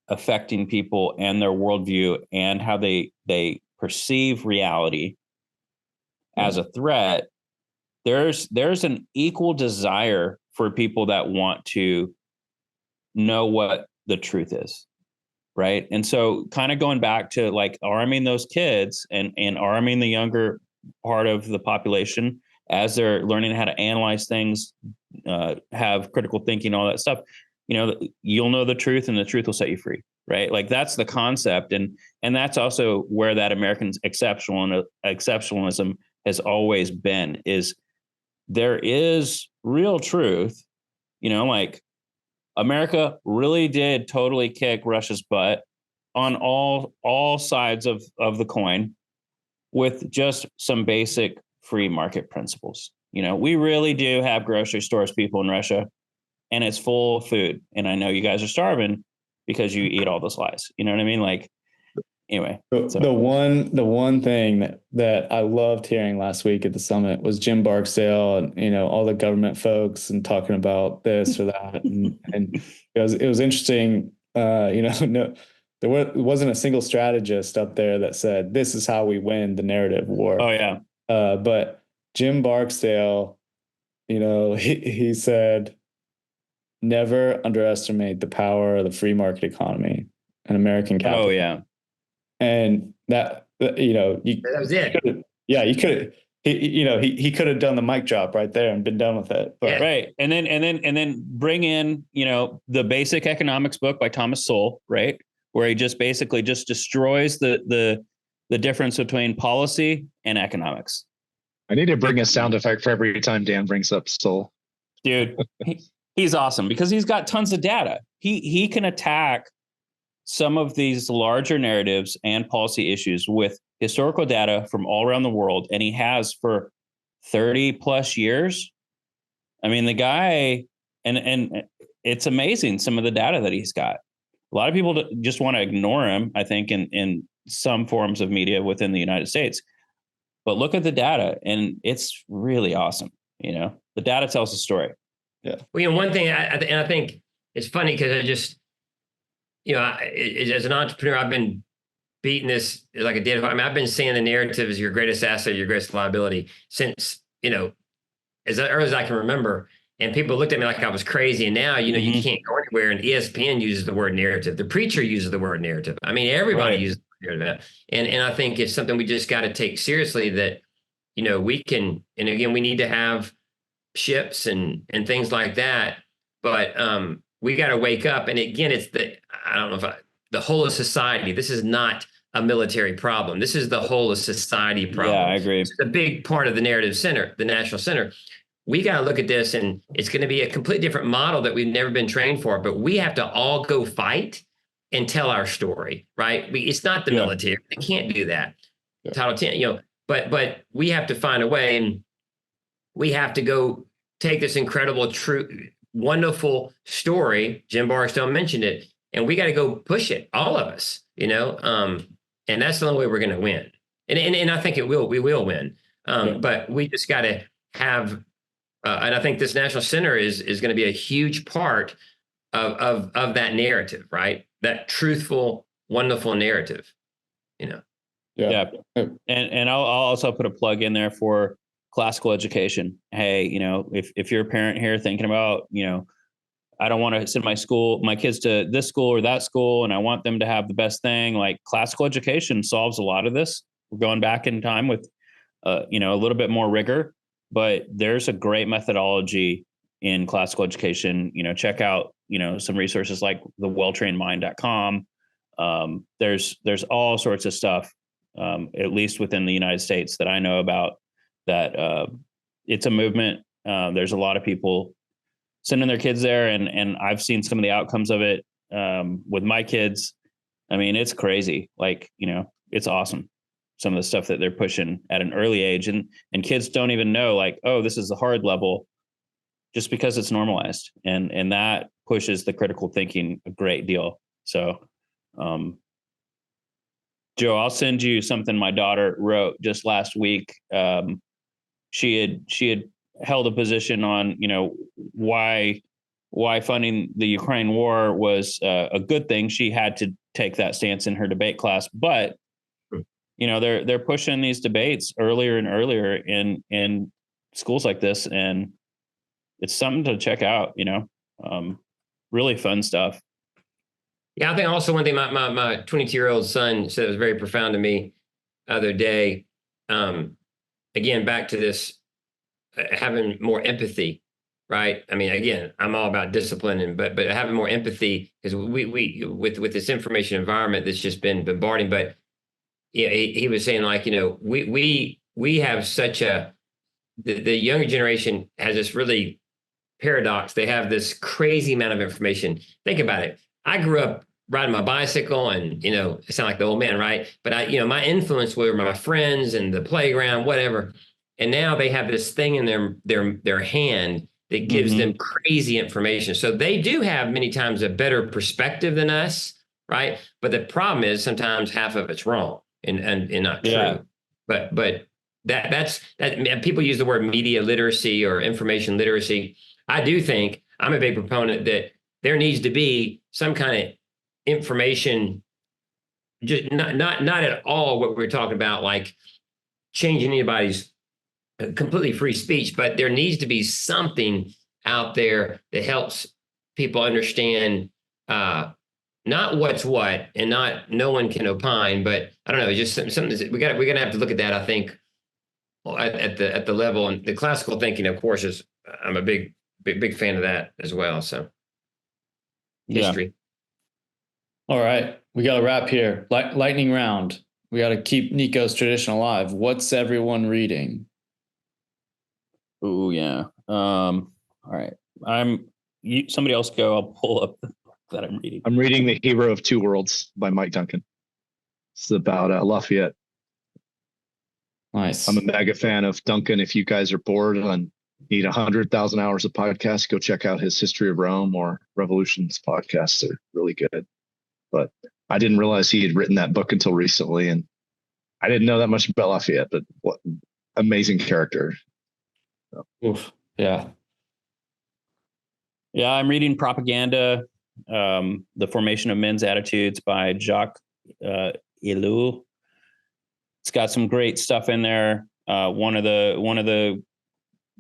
affecting people and their worldview and how they perceive reality as a threat, there's an equal desire for people that want to know what the truth is, right? And so kind of going back to like arming those kids and arming the younger part of the population as they're learning how to analyze things, have critical thinking, all that stuff, you'll know the truth and the truth will set you free, right? Like that's the concept. And that's also where that American exceptionalism has always been, is there is real truth, like America really did totally kick Russia's butt on all sides of the coin with just some basic free market principles. We really do have grocery stores, people in Russia, and it's full of food. And I know you guys are starving because you eat all those lies. You know what I mean? Like, anyway. The one thing that I loved hearing last week at the summit was Jim Barksdale and, all the government folks and talking about this or that. and it was interesting. No, there wasn't a single strategist up there that said, this is how we win the narrative war. Oh yeah. But Jim Barksdale, he said, never underestimate the power of the free market economy and American capital. Oh yeah. And that, that was it. You could, he could have done the mic drop right there and been done with it. But, right. And then bring in, the Basic Economics book by Thomas Sowell, right? Where he just basically just destroys the difference between policy and economics. I need to bring a sound effect for every time Dan brings up Sowell. Dude, he's awesome because he's got tons of data. He can attack some of these larger narratives and policy issues with historical data from all around the world. And he has for 30 plus years. I mean, the guy, and it's amazing some of the data that he's got. A lot of people just want to ignore him, I think, in some forms of media within the United States. But look at the data, and it's really awesome. The data tells the story. Yeah. Well, one thing, I think it's funny because I just, as an entrepreneur, I've been beating this like a dead horse. I mean, I've been saying the narrative is your greatest asset, your greatest liability since, as early as I can remember. And people looked at me like I was crazy. And now, you can't go anywhere. And ESPN uses the word narrative. The preacher uses the word narrative. I mean, everybody uses the word narrative. And I think it's something we just got to take seriously that, we can, and again, we need to have ships and things like that. But we got to wake up. And again, it's the whole of society. This is not a military problem. This is the whole of society problem. Yeah, I agree. It's a big part of the narrative center, the national center. We got to look at this, and it's going to be a completely different model that we've never been trained for, but we have to all go fight and tell our story, right? It's not the military. They can't do that. Yeah. Title 10, but we have to find a way, and we have to go take this incredible, true, wonderful story. Jim Barksdale mentioned it, and we got to go push it, all of us, and that's the only way we're going to win. And I think we will win. But we just got to have, and I think this National Center is going to be a huge part of that narrative, right? That truthful, wonderful narrative, Yeah. And I'll also put a plug in there for classical education. Hey, if you're a parent here thinking about, I don't want to send my kids to this school or that school, and I want them to have the best thing, like classical education solves a lot of this. We're going back in time with, a little bit more rigor, but there's a great methodology in classical education. Check out, some resources like the welltrainedmind.com. There's all sorts of stuff, at least within the United States that I know about, that it's a movement. There's a lot of people sending their kids there, and I've seen some of the outcomes of it with my kids. I mean, it's crazy. Like, it's awesome. Some of the stuff that they're pushing at an early age, and kids don't even know, like, oh, this is the hard level, just because it's normalized, and that pushes the critical thinking a great deal. So, Joe, I'll send you something my daughter wrote just last week. She had held a position on, why funding the Ukraine war was a good thing. She had to take that stance in her debate class, but they're pushing these debates earlier and earlier in schools like this, and it's something to check out. Really fun stuff. Yeah, I think also one thing my 22-year-old son said was very profound to me the other day. Again, back to this having more empathy, right? I mean, again, I'm all about discipline, but having more empathy, because we with this information environment that's just been bombarding. But yeah, he was saying, like, we have such the younger generation has this really paradox. They have this crazy amount of information. Think about it. I grew up riding my bicycle, and I sound like the old man, right? But my influence were my friends and the playground, whatever. And now they have this thing in their hand that gives them crazy information. So they do have many times a better perspective than us, right? But the problem is sometimes half of it's wrong and not true. But that's people use the word media literacy or information literacy. I do think I'm a big proponent that there needs to be some kind of information, just not at all what we're talking about, like changing anybody's completely free speech, but there needs to be something out there that helps people understand not what's what, and not no one can opine, but I don't know, just something we're gonna have to look at that. I think at the level, and the classical thinking, of course, is I'm a big fan of that as well. So history. All right, we got to wrap here. Lightning round. We got to keep Nico's tradition alive. What's everyone reading? Oh yeah. All right. Somebody else go. I'll pull up the book that I'm reading. I'm reading The Hero of Two Worlds by Mike Duncan. It's about Lafayette. Nice. I'm a mega fan of Duncan. If you guys are bored and need 100,000 hours of podcasts, go check out his History of Rome or Revolutions podcasts. They're really good. But I didn't realize he had written that book until recently, and I didn't know that much about Lafayette, but what amazing character. So. Oof. Yeah. Yeah, I'm reading Propaganda, The Formation of Men's Attitudes by Jacques Ellul. It's got some great stuff in there. One of the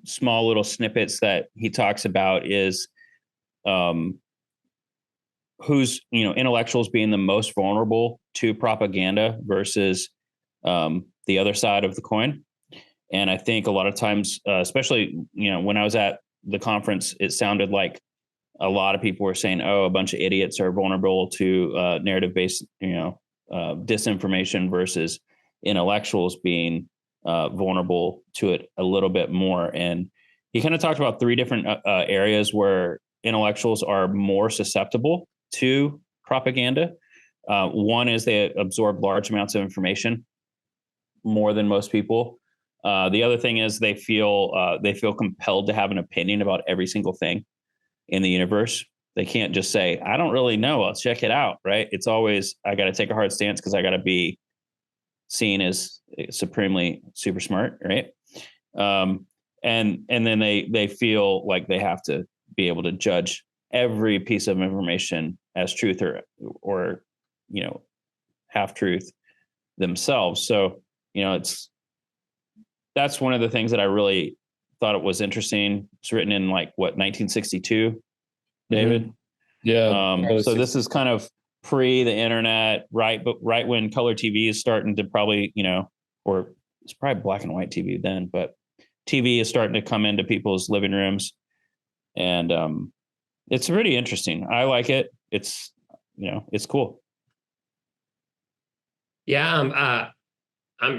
small little snippets that he talks about is who's, intellectuals being the most vulnerable to propaganda versus the other side of the coin. And I think a lot of times, especially, when I was at the conference, it sounded like a lot of people were saying, oh, a bunch of idiots are vulnerable to narrative-based, disinformation versus intellectuals being vulnerable to it a little bit more. And he kind of talked about three different areas where intellectuals are more susceptible to propaganda. One is they absorb large amounts of information, more than most people. The other thing is they feel compelled to have an opinion about every single thing in the universe. They can't just say, I don't really know, I'll check it out, right? It's always, I got to take a hard stance because I got to be seen as supremely super smart, right? And then they feel like they have to be able to judge every piece of information as truth or half truth themselves. So that's one of the things that I really thought it was interesting. It's written in 1962, David. Mm-hmm. Yeah. So this is kind of pre the internet, right? But right when color TV is starting to probably, or it's probably black and white TV then, but TV is starting to come into people's living rooms, and it's pretty interesting. I like it. It's it's cool. Yeah, I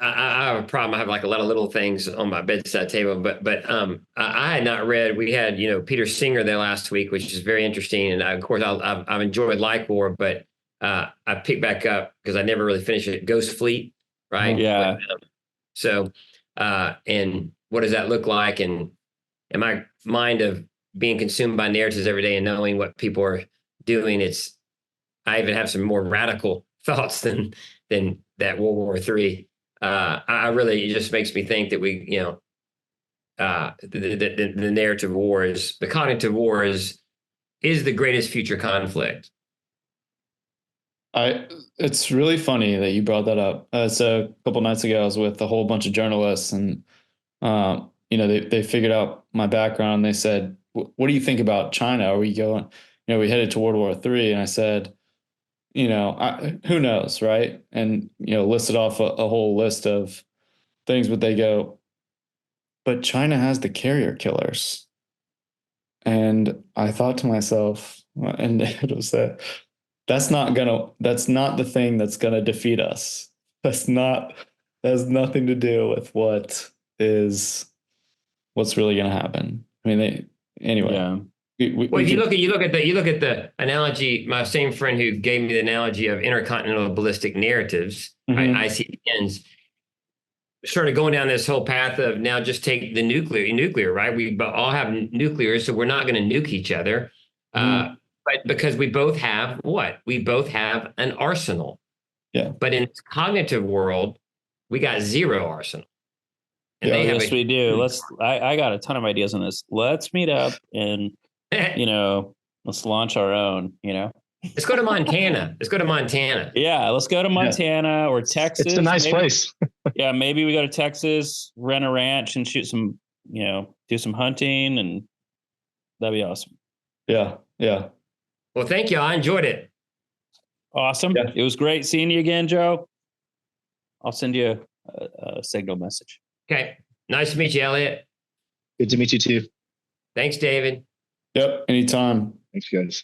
have a problem. I have a lot of little things on my bedside table, but I had not read. We had Peter Singer there last week, which is very interesting, and of course I've enjoyed Like War, but I picked back up because I never really finished it. Ghost Fleet, right? Yeah. So and what does that look like? And in my mind of being consumed by narratives every day and knowing what people are doing, I even have some more radical thoughts than that World War III. I really, it just makes me think that the narrative war the cognitive war is the greatest future conflict. It's really funny that you brought that up. So a couple nights ago, I was with a whole bunch of journalists, and they figured out my background. They said, "What do you think about China? Are we going? We headed to World War III?" And I said, who knows, right? And listed off a whole list of things, but they go, but China has the carrier killers. And I thought to myself, and it was that's not the thing that's gonna defeat us. That has nothing to do with what's really gonna happen. I mean, anyway. Yeah. Well, if you look at the analogy, my same friend who gave me the analogy of intercontinental ballistic narratives, mm-hmm. ICBMs, sort of going down this whole path of now just take the nuclear, right? We all have nuclear, so we're not going to nuke each other. But because we both have what? We both have an arsenal. Yeah. But in this cognitive world, we got zero arsenal. And yes, we do. I got a ton of ideas on this. Let's meet up and, let's launch our own, Let's go to Montana. Yeah, let's go to Montana or Texas. It's a nice place. Yeah, maybe we go to Texas, rent a ranch and shoot some, do some hunting, and that'd be awesome. Yeah. Yeah. Well, thank you. I enjoyed it. Awesome. Yeah. It was great seeing you again, Joe. I'll send you a signal message. Okay. Nice to meet you, Elliott. Good to meet you too. Thanks, David. Yep. Anytime. Thanks, guys.